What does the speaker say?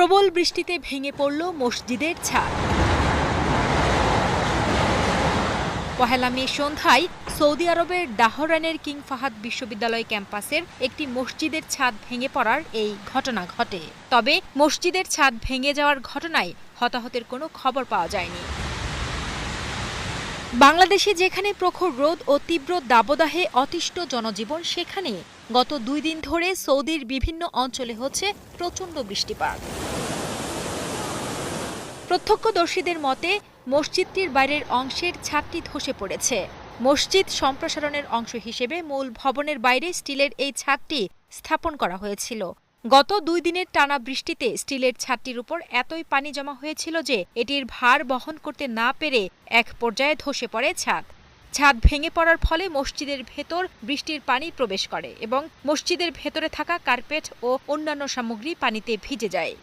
প্রবল বৃষ্টিতে ভেঙে পড়ল মসজিদের ছাদ। পহেলা মে সন্ধ্যায় সৌদি আরবের দাহরানের কিং ফাহাদ বিশ্ববিদ্যালয় ক্যাম্পাসের একটি মসজিদের ছাদ ভেঙে পড়ার এই ঘটনা ঘটে। তবে মসজিদের ছাদ ভেঙে যাওয়ার ঘটনায় হতাহতের কোনো খবর পাওয়া যায়নি। বাংলাদেশে যেখানে প্রখর রোদ ও তীব্র দাবদাহে অতিষ্ঠ জনজীবন, সেখানে গত 2 দিন ধরে সৌদির বিভিন্ন অঞ্চলে হচ্ছে প্রচণ্ড বৃষ্টিপাত। প্রত্যক্ষদর্শীদের মতে মসজিদটির বাইরের অংশের ছাদটি ধসে পড়েছে। মসজিদ সম্প্রসারণের অংশ হিসেবে মূল ভবনের বাইরে স্টিলের এই ছাদটি স্থাপন করা হয়েছিল। গত 2 দিনের টানা বৃষ্টিতে স্টিলের ছাদটির উপর এতই পানি জমা হয়েছিল যে এটির ভার বহন করতে না পেরে এক পর্যায়ে ধসে পড়ে ছাদ। ছাদ ভেঙে পড়ার ফলে মসজিদের ভেতর বৃষ্টির পানি প্রবেশ করে এবং মসজিদের ভেতরে থাকা কার্পেট ও অন্যান্য সামগ্রী পানিতে ভিজে যায়।